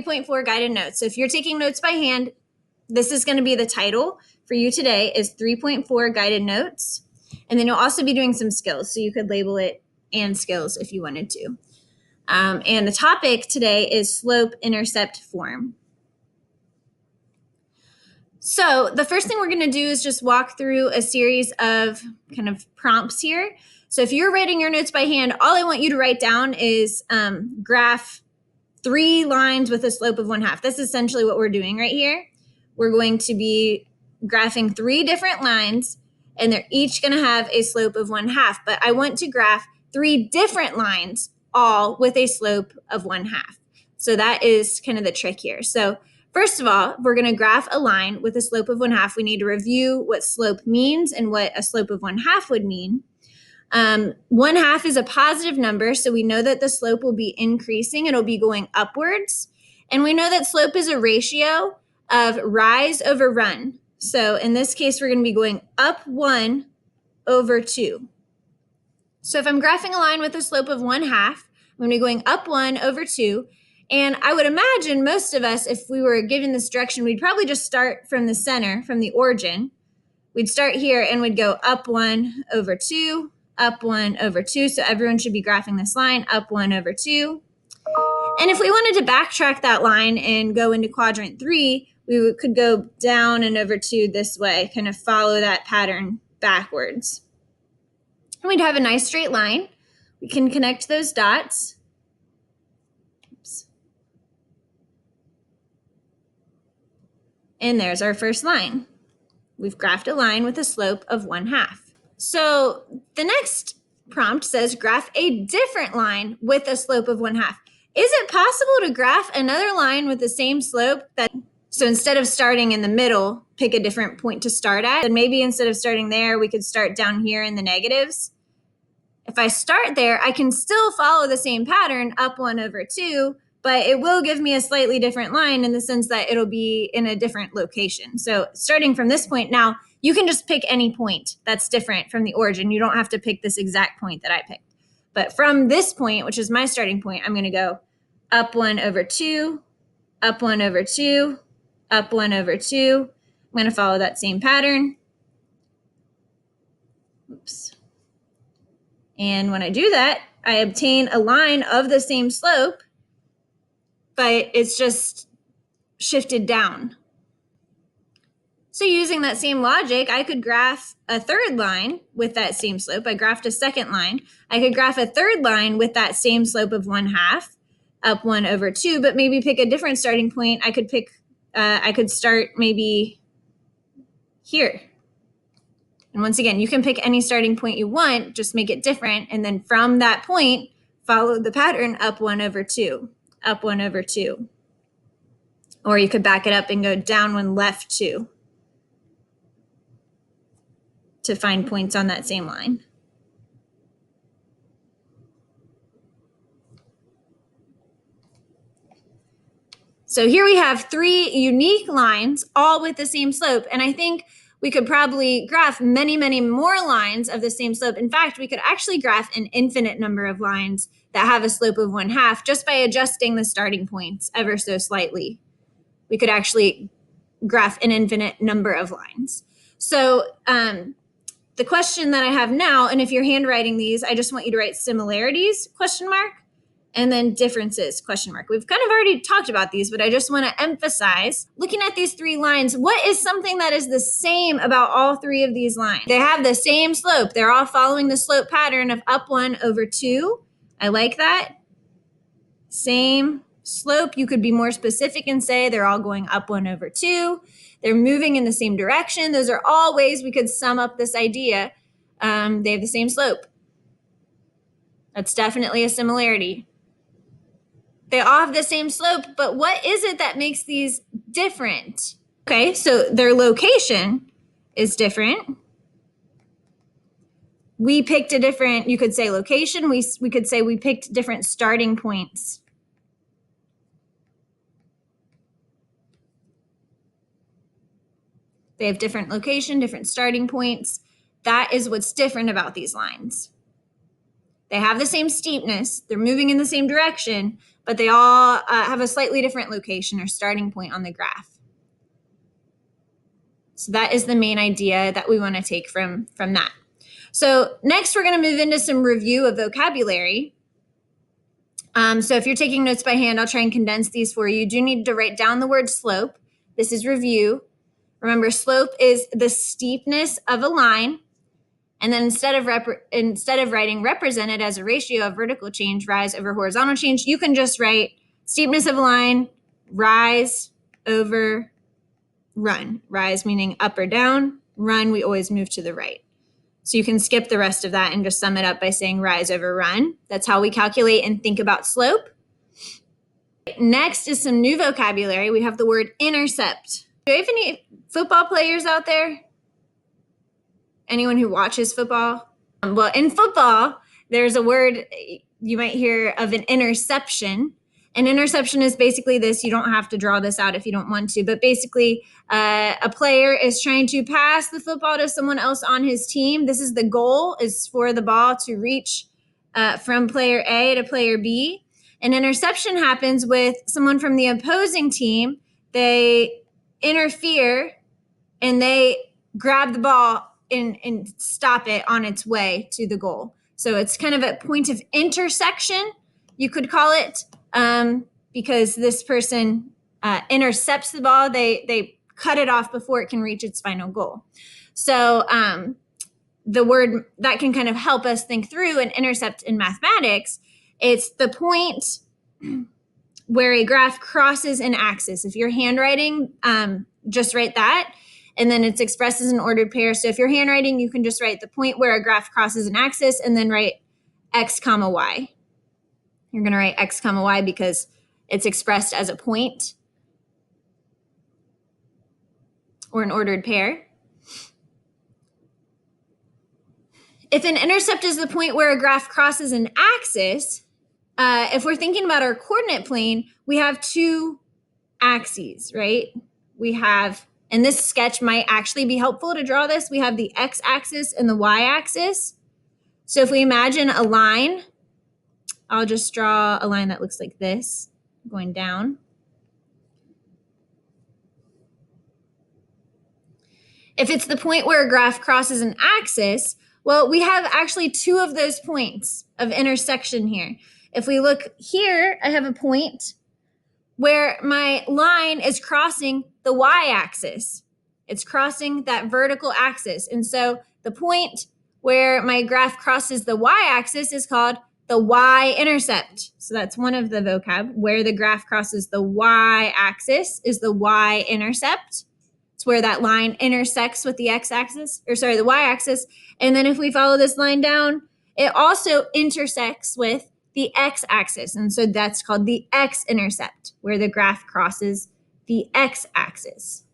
3.4 guided notes. So if you're taking notes by hand, this is going to be the title for you today is 3.4 guided notes. And then you'll also be doing some skills. So you could label it and skills if you wanted to. And the topic today is slope-intercept form. So the first thing we're going to do is just walk through a series of kind of prompts here. So if you're writing your notes by hand, all I want you to write down is graph 3 lines with a slope of 1/2. That's essentially what we're doing right here. We're going to be graphing 3 different lines, and they're each going to have a slope of 1/2. But I want to graph 3 different lines, all with a slope of 1/2. So that is kind of the trick here. So first of all, we're going to graph a line with a slope of 1/2. We need to review what slope means and what a slope of 1/2 would mean. 1/2 is a positive number, so we know that the slope will be increasing. It'll be going upwards. And we know that slope is a ratio of rise over run. So in this case, we're going to be going up 1 over 2. So if I'm graphing a line with a slope of 1/2, I'm going to be going up 1 over 2. And I would imagine most of us, if we were given this direction, we'd probably just start from the center, from the origin. We'd start here and we'd go up 1 over 2, up 1 over 2. So everyone should be graphing this line, up 1 over 2. And if we wanted to backtrack that line and go into quadrant 3, we could go down and over 2 this way, kind of follow that pattern backwards. And we'd have a nice straight line. We can connect those dots. Oops. And there's our first line. We've graphed a line with a slope of 1/2. So the next prompt says graph a different line with a slope of 1/2. Is it possible to graph another line with the same slope? So instead of starting in the middle, pick a different point to start at. And maybe instead of starting there, we could start down here in the negatives. If I start there, I can still follow the same pattern, up 1 over 2, but it will give me a slightly different line in the sense that it'll be in a different location. So starting from this point, now you can just pick any point that's different from the origin. You don't have to pick this exact point that I picked. But from this point, which is my starting point, I'm going to go up 1 over 2, up 1 over 2, up 1 over 2. I'm going to follow that same pattern. Oops. And when I do that, I obtain a line of the same slope, but it's just shifted down. So using that same logic, I could graph a third line with that same slope. I graphed a second line. I could graph a third line with that same slope of 1/2, up 1 over 2, but maybe pick a different starting point. I could start maybe here. And once again, you can pick any starting point you want, just make it different. And then from that point, follow the pattern up 1 over 2, up 1 over 2. Or you could back it up and go down 1, left 2 to find points on that same line. So here we have 3 unique lines, all with the same slope. And I think we could probably graph many, many more lines of the same slope. In fact, we could actually graph an infinite number of lines that have a slope of 1/2 just by adjusting the starting points ever so slightly. We could actually graph an infinite number of lines. So the question that I have now, and if you're handwriting these, I just want you to write similarities, question mark, and then differences, question mark. We've kind of already talked about these, but I just want to emphasize, looking at these 3 lines, what is something that is the same about all 3 of these lines? They have the same slope. They're all following the slope pattern of up 1 over 2. I like that. Same slope. You could be more specific and say they're all going up 1 over 2. They're moving in the same direction. Those are all ways we could sum up this idea. They have the same slope. That's definitely a similarity. They all have the same slope, but what is it that makes these different? Okay, so their location is different. We picked a different, you could say location. We could say we picked different starting points. They have different location, different starting points. That is what's different about these lines. They have the same steepness. They're moving in the same direction, but they all have a slightly different location or starting point on the graph. So that is the main idea that we want to take from that. So next we're going to move into some review of vocabulary. So if you're taking notes by hand, I'll try and condense these for you. You do need to write down the word slope. This is review. Remember, slope is the steepness of a line. And then instead of writing represented as a ratio of vertical change, rise over horizontal change, you can just write steepness of a line, rise over run. Rise meaning up or down. Run, we always move to the right. So you can skip the rest of that and just sum it up by saying rise over run. That's how we calculate and think about slope. Next is some new vocabulary. We have the word intercept. Do we have any football players out there? Anyone who watches football? Well, in football, there's a word you might hear of an interception. An interception is basically this. You don't have to draw this out if you don't want to, but basically a player is trying to pass the football to someone else on his team. This is the goal, is for the ball to reach from player A to player B. An interception happens with someone from the opposing team. They interfere and they grab the ball and stop it on its way to the goal. So it's kind of a point of intersection, you could call it, because this person intercepts the ball. They cut it off before it can reach its final goal. So the word that can kind of help us think through an intercept in mathematics, it's the point where a graph crosses an axis. If you're handwriting, just write that. And then it's expressed as an ordered pair. So if you're handwriting, you can just write the point where a graph crosses an axis and then write x comma y. You're going to write x comma y because it's expressed as a point or an ordered pair. If an intercept is the point where a graph crosses an axis, if we're thinking about our coordinate plane, we have two axes, right? We have, and this sketch might actually be helpful to draw this. We have the x-axis and the y-axis. So if we imagine a line, I'll just draw a line that looks like this, going down. If it's the point where a graph crosses an axis, well, we have actually two of those points of intersection here. If we look here, I have a point where my line is crossing the y-axis. It's crossing that vertical axis. And so the point where my graph crosses the y-axis is called the y-intercept. So that's one of the vocab. Where the graph crosses the y-axis is the y-intercept. It's where that line intersects with the x-axis, or sorry, the y-axis. And then if we follow this line down, it also intersects with the x-axis. And so that's called the x-intercept, where the graph crosses the x-axis.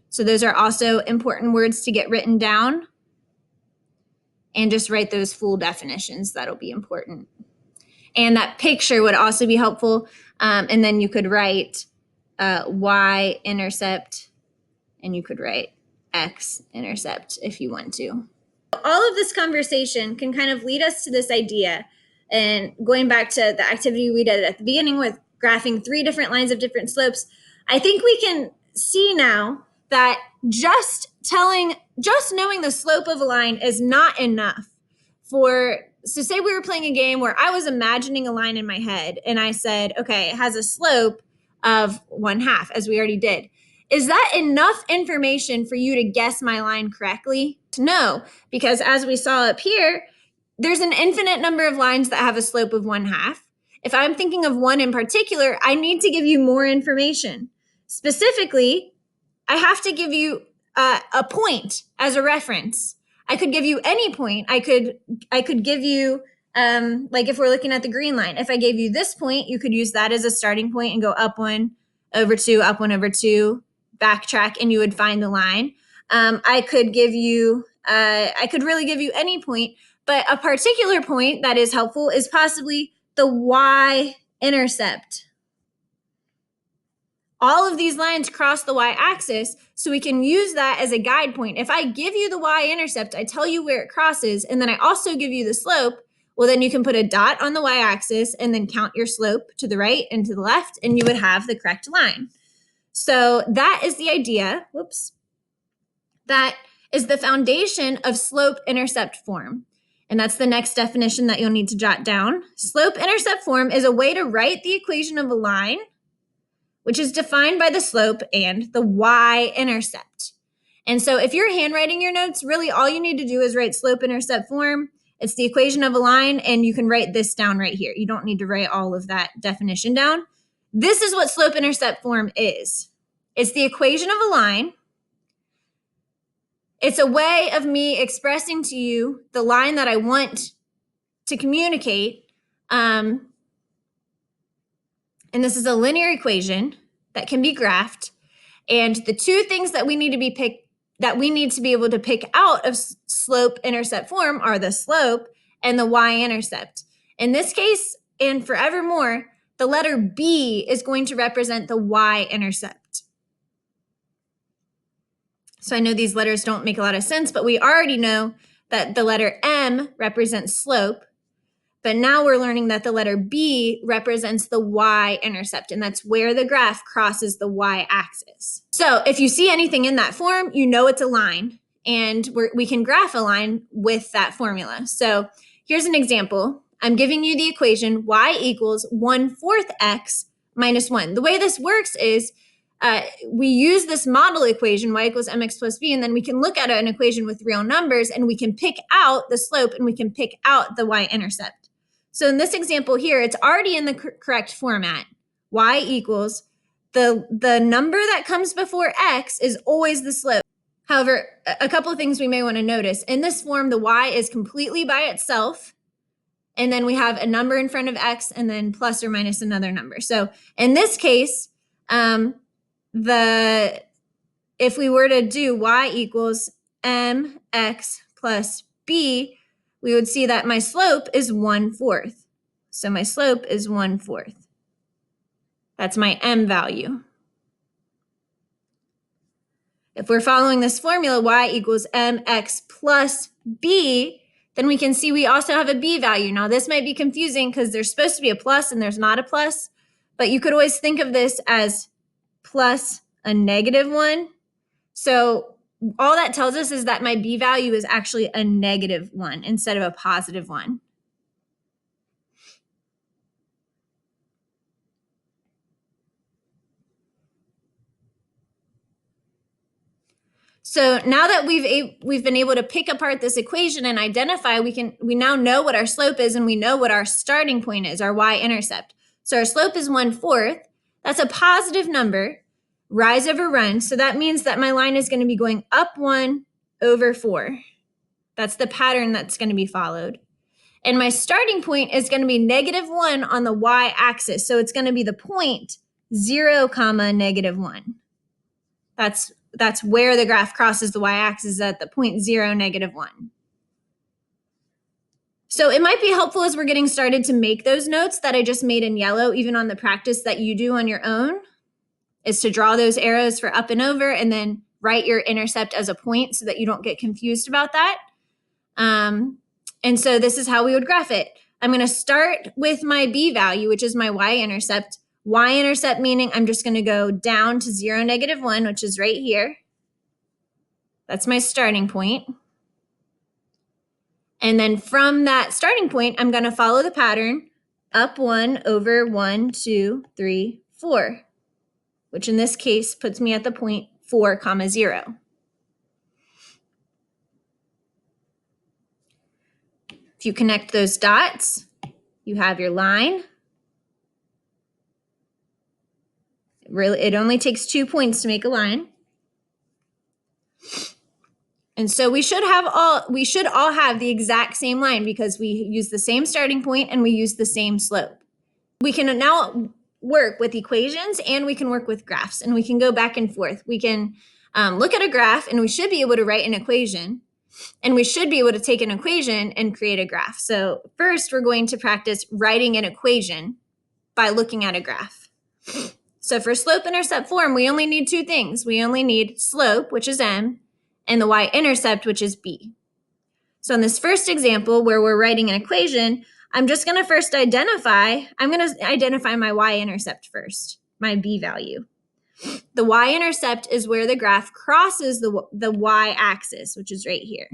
So those are also important words to get written down. And just write those full definitions. That'll be important. And that picture would also be helpful. And then you could write y-intercept, and you could write x-intercept if you want to. All of this conversation can kind of lead us to this idea. And going back to the activity we did at the beginning with graphing 3 different lines of different slopes, I think we can see now that just knowing the slope of a line is not enough. So say we were playing a game where I was imagining a line in my head and I said, okay, it has a slope of 1/2, as we already did. Is that enough information for you to guess my line correctly? No, because as we saw up here, there's an infinite number of lines that have a slope of 1/2. If I'm thinking of one in particular, I need to give you more information. Specifically, I have to give you a point as a reference. I could give you any point. I could give you, like if we're looking at the green line, if I gave you this point, you could use that as a starting point and go up 1 over 2, up 1 over 2, backtrack, and you would find the line. I could really give you any point, but a particular point that is helpful is possibly the y-intercept. All of these lines cross the y-axis, so we can use that as a guide point. If I give you the y-intercept, I tell you where it crosses, and then I also give you the slope, well, then you can put a dot on the y-axis and then count your slope to the right and to the left, and you would have the correct line. So that is the idea. Whoops. That is the foundation of slope-intercept form. And that's the next definition that you'll need to jot down. Slope-intercept form is a way to write the equation of a line, which is defined by the slope and the y-intercept. And so if you're handwriting your notes, really all you need to do is write slope-intercept form. It's the equation of a line, and you can write this down right here. You don't need to write all of that definition down. This is what slope-intercept form is. It's the equation of a line. It's a way of me expressing to you the line that I want to communicate. And this is a linear equation that can be graphed. And the two things that we need to be able to pick out of slope-intercept form are the slope and the y-intercept. In this case, and forevermore, the letter B is going to represent the y-intercept. So I know these letters don't make a lot of sense, but we already know that the letter M represents slope. But now we're learning that the letter B represents the y-intercept, and that's where the graph crosses the y-axis. So if you see anything in that form, you know it's a line, and we can graph a line with that formula. So here's an example. I'm giving you the equation y equals 1/4 x minus 1. The way this works is we use this model equation, y equals mx plus b, and then we can look at an equation with real numbers, and we can pick out the slope, and we can pick out the y-intercept. So in this example here, it's already in the correct format. Y equals, the number that comes before x is always the slope. However, a couple of things we may want to notice. In this form, the y is completely by itself, and then we have a number in front of x, and then plus or minus another number. So in this case, if we were to do y equals mx plus b, we would see that my slope is 1/4. So my slope is 1/4. That's my m value. If we're following this formula, y equals mx plus b, then we can see we also have a b value. Now this might be confusing because there's supposed to be a plus and there's not a plus, but you could always think of this as plus a -1. So all that tells us is that my b value is actually a -1 instead of a +1. So now that we've been able to pick apart this equation and identify, we now know what our slope is, and we know what our starting point is, our y-intercept. So our slope is 1/4. That's a positive number, rise over run. So that means that my line is going to be going up 1 over 4. That's the pattern that's going to be followed. And my starting point is going to be -1 on the y-axis. So it's going to be the point 0, -1. That's where the graph crosses the y-axis, at the point 0, -1. So it might be helpful as we're getting started to make those notes that I just made in yellow, even on the practice that you do on your own, is to draw those arrows for up and over and then write your intercept as a point so that you don't get confused about that. And so this is how we would graph it. I'm going to start with my b value, which is my y-intercept. Y-intercept meaning I'm just going to go down to 0, -1, which is right here. That's my starting point. And then from that starting point, I'm going to follow the pattern up 1 over 1, 2, 3, 4, which in this case puts me at the point 4, 0. If you connect those dots, you have your line. It only takes 2 points to make a line. And so we should all have the exact same line because we use the same starting point and we use the same slope. We can now work with equations and we can work with graphs, and we can go back and forth. We can look at a graph and we should be able to write an equation, and we should be able to take an equation and create a graph. So first we're going to practice writing an equation by looking at a graph. So for slope-intercept form, we only need two things. We only need slope, which is m, and the y-intercept, which is b. So in this first example where we're writing an equation, I'm just going to first identify my y-intercept first, my b value. The y-intercept is where the graph crosses the y-axis, which is right here.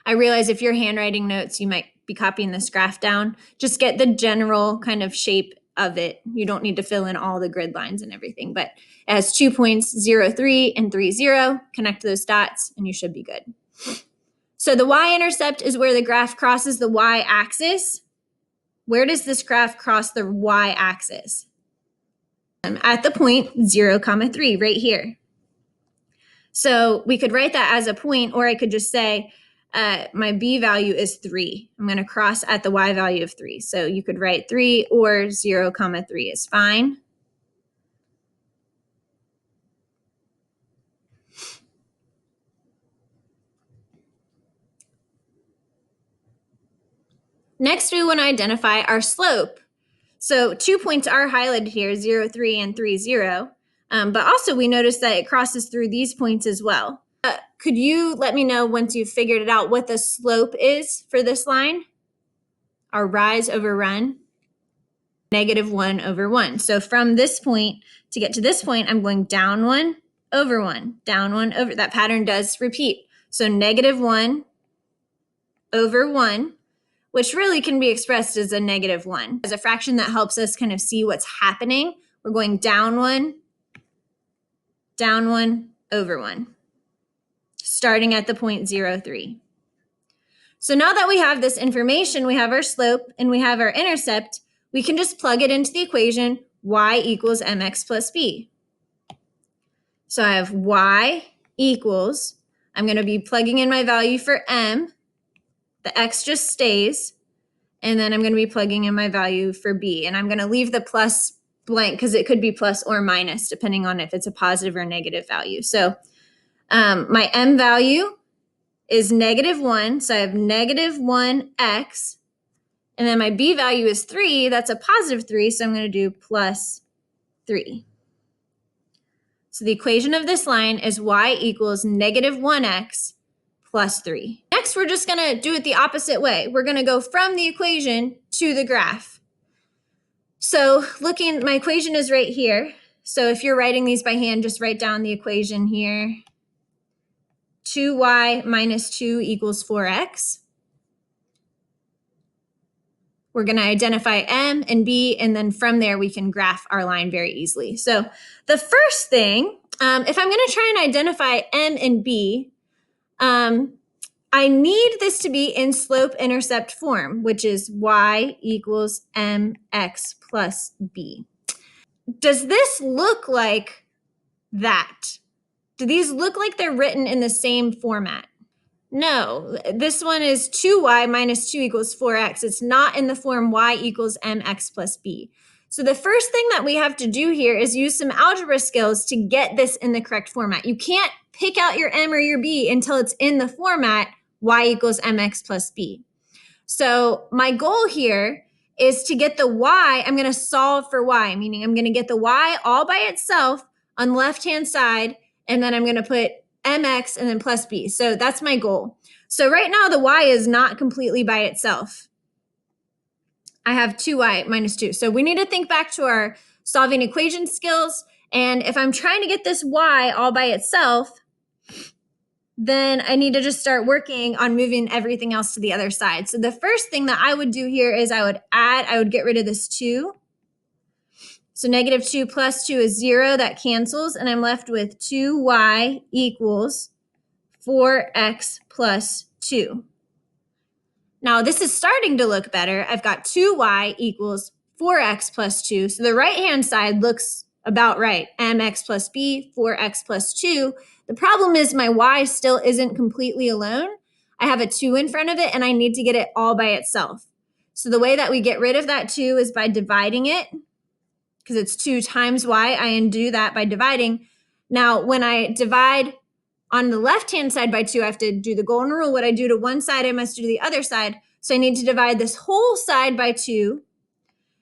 I realize if you're handwriting notes, you might be copying this graph down. Just get the general kind of shape of it. You don't need to fill in all the grid lines and everything, but it has 2 points, 0, 3, and 3, 0. Connect those dots and you should be good. So the y-intercept is where the graph crosses the y-axis. Where does this graph cross the y-axis? At the point 0, 3, right here. So we could write that as a point, or I could just say my b value is 3. I'm going to cross at the y value of 3. So you could write 3 or 0, 3 is fine. Next, we want to identify our slope. So 2 points are highlighted here, 0, 3, and 3, 0. But also we notice that it crosses through these points as well. Could you let me know once you've figured it out what the slope is for this line? Our rise over run, -1 over 1. So from this point to get to this point, I'm going down 1 over 1, down 1 over. That pattern does repeat. So -1 over 1, which really can be expressed as a -1. As a fraction that helps us kind of see what's happening, we're going down 1 over 1, starting at the point 0, 3. So now that we have this information, we have our slope and we have our intercept, we can just plug it into the equation y equals mx plus b. So I have y equals, I'm going to be plugging in my value for m, the x just stays, and then I'm going to be plugging in my value for b. And I'm going to leave the plus blank because it could be plus or minus depending on if it's a positive or negative value. So my m value is -1, so I have -1x, and then my b value is 3, that's a positive 3, so I'm going to do plus 3. So the equation of this line is y equals -1x plus 3. Next, we're just going to do it the opposite way. We're going to go from the equation to the graph. So my equation is right here. So if you're writing these by hand, just write down the equation here. 2y minus 2 equals 4x. We're going to identify m and b, and then from there we can graph our line very easily. So the first thing, if I'm going to try and identify m and b, I need this to be in slope-intercept form, which is y equals mx plus b. Does this look like that? Do these look like they're written in the same format? No, this one is 2y minus 2 equals 4x. It's not in the form y equals mx plus b. So the first thing that we have to do here is use some algebra skills to get this in the correct format. You can't pick out your m or your b until it's in the format y equals mx plus b. So my goal here is to get the y. I'm going to solve for y, meaning I'm going to get the y all by itself on the left-hand side, and then I'm going to put mx and then plus b. So that's my goal. So right now the y is not completely by itself. I have 2y minus 2. So we need to think back to our solving equation skills. And if I'm trying to get this y all by itself, then I need to just start working on moving everything else to the other side. So the first thing that I would do here is I would get rid of this 2. So -2 plus 2 is 0. That cancels, and I'm left with 2y equals 4x plus 2. Now, this is starting to look better. I've got 2y equals 4x plus 2. So the right-hand side looks about right. mx plus b, 4x plus 2. The problem is my y still isn't completely alone. I have a 2 in front of it, and I need to get it all by itself. So the way that we get rid of that 2 is by dividing it, because it's 2 times y. I undo that by dividing. Now, when I divide on the left-hand side by 2, I have to do the golden rule. What I do to one side, I must do to the other side. So I need to divide this whole side by 2.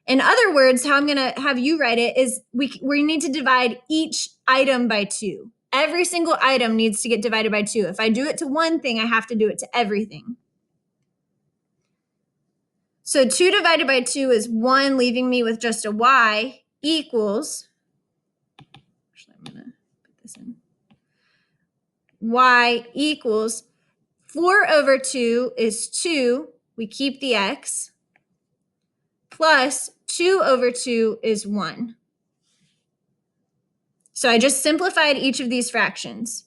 In other words, how I'm going to have you write it is we need to divide each item by 2. Every single item needs to get divided by 2. If I do it to one thing, I have to do it to everything. So 2 divided by 2 is 1, leaving me with just a y equals, actually I'm going to put this in, y equals 4 over 2 is 2, we keep the x, plus 2 over 2 is 1. So I just simplified each of these fractions.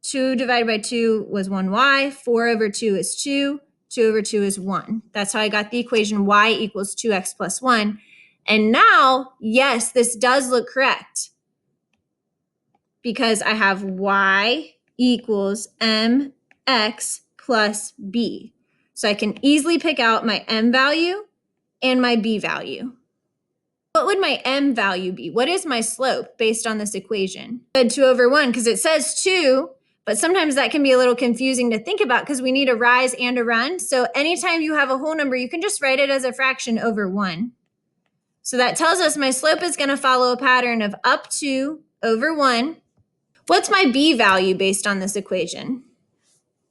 2 divided by 2 was 1y, 4 over 2 is 2, 2 over 2 is 1. That's how I got the equation y equals 2x plus 1. And now, yes, this does look correct because I have y equals mx plus b. So I can easily pick out my m value and my b value. What would my m value be? What is my slope based on this equation? 2 over 1 because it says 2, but sometimes that can be a little confusing to think about because we need a rise and a run. So anytime you have a whole number, you can just write it as a fraction over 1. So that tells us my slope is going to follow a pattern of up 2 over 1. What's my b value based on this equation?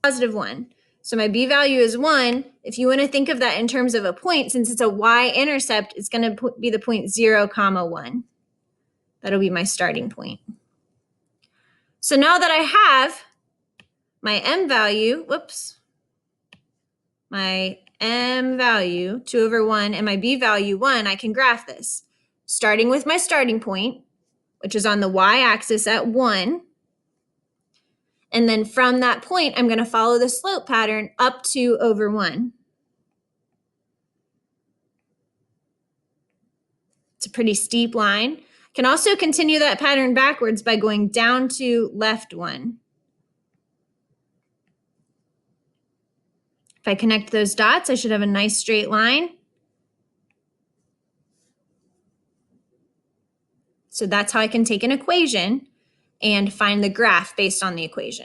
Positive 1. So my b value is 1. If you want to think of that in terms of a point, since it's a y-intercept, it's going to be the point 0, 1. That'll be my starting point. So now that I have my m value, my m value, 2 over 1, and my b value, 1, I can graph this. Starting with my starting point, which is on the y-axis at 1. And then from that point, I'm going to follow the slope pattern up 2 over 1. It's a pretty steep line. Can also continue that pattern backwards by going down to left 1. If I connect those dots, I should have a nice straight line. So that's how I can take an equation and find the graph based on the equation.